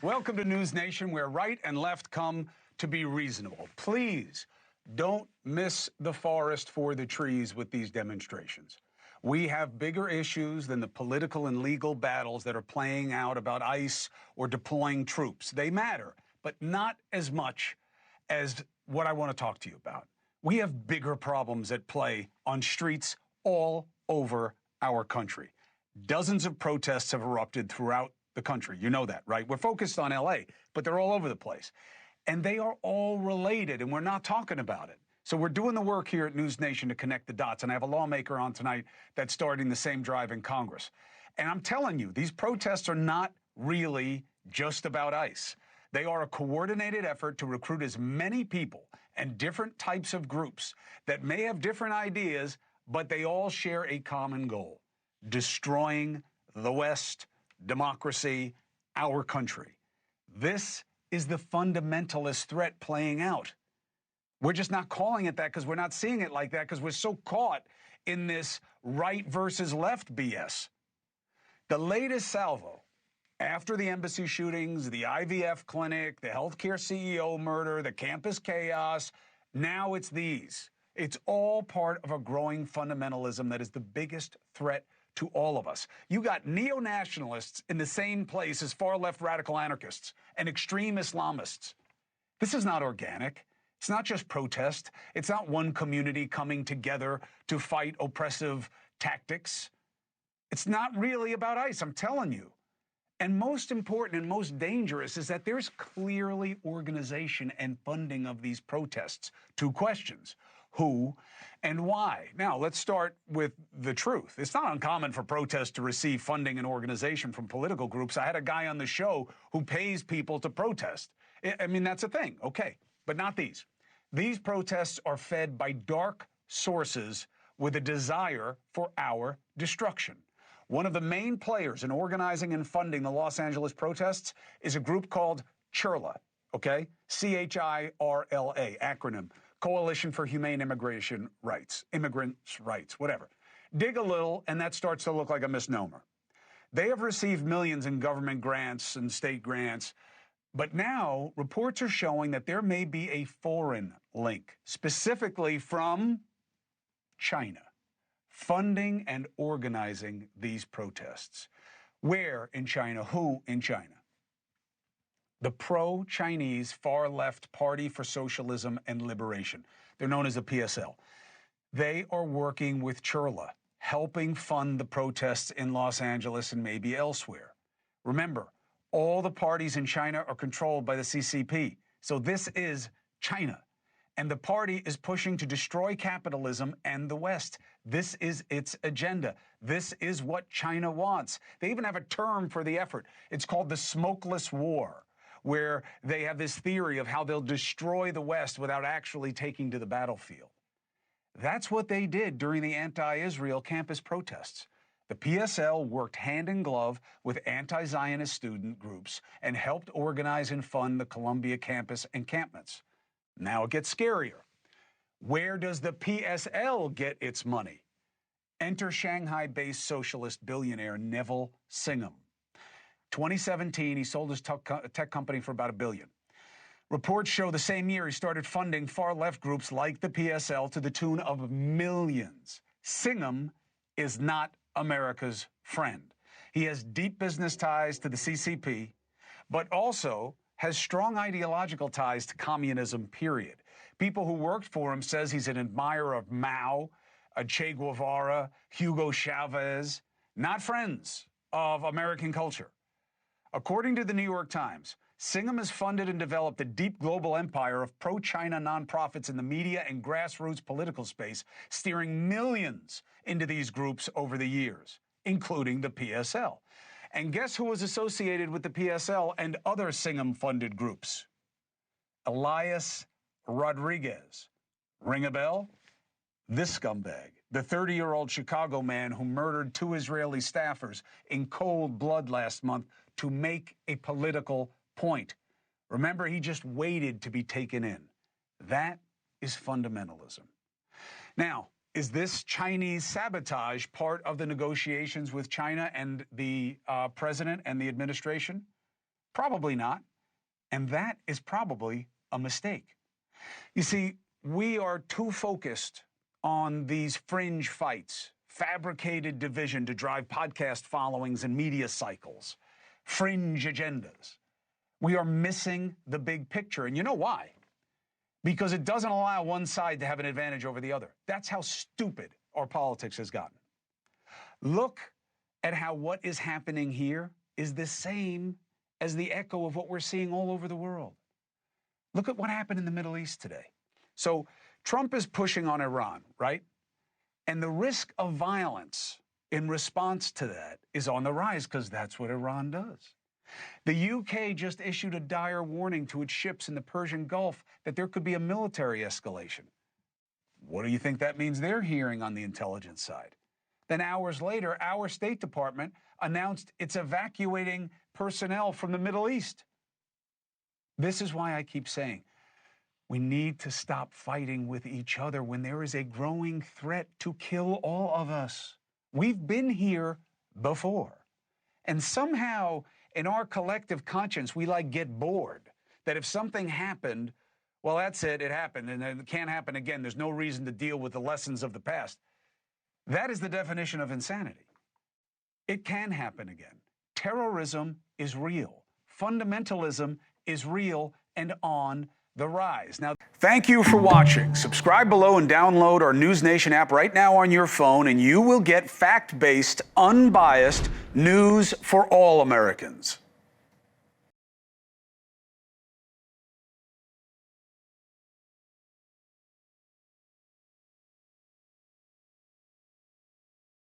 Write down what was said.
Welcome to NewsNation, where right and left come to be reasonable. Please don't miss the forest for the trees with these demonstrations. We have bigger issues than the political and legal battles that are playing out about ICE or deploying troops. They matter, but not as much as what I want to talk to you about. We have bigger problems at play on streets all over our country. Dozens of protests have erupted throughout the country. You know that, right? We're focused on LA, but they're all over the place. And they are all related, and we're not talking about it. So we're doing the work here at NewsNation to connect the dots. And I have a lawmaker on tonight that's starting the same drive in Congress. And I'm telling you, these protests are not really just about ICE. They are a coordinated effort to recruit as many people and different types of groups that may have different ideas, but they all share a common goal: destroying the West, democracy, our country. This is the fundamentalist threat playing out. We're just not calling it that because we're not seeing it like that because we're so caught in this right versus left BS. The latest salvo after the embassy shootings, the IVF clinic, the healthcare CEO murder, the campus chaos, now it's these. It's all part of a growing fundamentalism that is the biggest threat to all of us. You got neo-nationalists in the same place as far-left radical anarchists and extreme Islamists. This is not organic. It's not just protest. It's not one community coming together to fight oppressive tactics. It's not really about ICE, I'm telling you. And most important and most dangerous is that there's clearly organization and funding of these protests. Two questions: who and why? Now, let's start with the truth. It's not uncommon for protests to receive funding and organization from political groups. I had a guy on the show who pays people to protest. I mean, that's a thing, okay, but not these. These protests are fed by dark sources with a desire for our destruction. One of the main players in organizing and funding the Los Angeles protests is a group called CHIRLA, okay? CHIRLA, acronym, Coalition for Humane Immigration Rights, Immigrants' Rights, whatever. Dig a little, and that starts to look like a misnomer. They have received millions in government grants and state grants, but now reports are showing that there may be a foreign link, specifically from China, funding and organizing these protests. Where in China? Who in China? The pro-Chinese far-left Party for Socialism and Liberation. They're known as the PSL. They are working with CHIRLA, helping fund the protests in Los Angeles and maybe elsewhere. Remember, all the parties in China are controlled by the CCP. So this is China. And the party is pushing to destroy capitalism and the West. This is its agenda. This is what China wants. They even have a term for the effort. It's called the smokeless war, where they have this theory of how they'll destroy the West without actually taking to the battlefield. That's what they did during the anti-Israel campus protests. The PSL worked hand in glove with anti-Zionist student groups and helped organize and fund the Columbia campus encampments. Now it gets scarier. Where does the PSL get its money? Enter Shanghai-based socialist billionaire Neville Singum. 2017, he sold his tech company for about $1 billion. Reports show the same year he started funding far-left groups like the PSL to the tune of millions. Singum is not America's friend. He has deep business ties to the CCP, but also has strong ideological ties to communism, period. People who worked for him says he's an admirer of Mao, Che Guevara, Hugo Chavez, not friends of American culture. According to the New York Times, Singum has funded and developed a deep global empire of pro-China nonprofits in the media and grassroots political space, steering millions into these groups over the years, including the PSL. And guess who was associated with the PSL and other Singum-funded groups? Elias Rodriguez. Ring a bell? This scumbag, the 30-year-old Chicago man who murdered 2 Israeli staffers in cold blood last month to make a political point. Remember, he just waited to be taken in. That is fundamentalism. Now, is this Chinese sabotage part of the negotiations with China and the president and the administration? Probably not. And that is probably a mistake. You see, we are too focused on these fringe fights, fabricated division to drive podcast followings and media cycles, fringe agendas. We are missing the big picture. And you know why? Because it doesn't allow one side to have an advantage over the other. That's how stupid our politics has gotten. Look at how what is happening here is the same as the echo of what we're seeing all over the world. Look at what happened in the Middle East today. So Trump is pushing on Iran, right? And the risk of violence in response to that is on the rise because that's what Iran does. The UK just issued a dire warning to its ships in the Persian Gulf that there could be a military escalation. What do you think that means they're hearing on the intelligence side? Then hours later, our State Department announced it's evacuating personnel from the Middle East. This is why I keep saying we need to stop fighting with each other when there is a growing threat to kill all of us. We've been here before. And somehow in our collective conscience, we get bored that if something happened, well, that's it, it happened, and it can't happen again. There's no reason to deal with the lessons of the past. That is the definition of insanity. It can happen again. Terrorism is real. Fundamentalism is real and on the rise. Now, thank you for watching. Subscribe below and download our NewsNation app right now on your phone, and you will get fact-based, unbiased news for all Americans.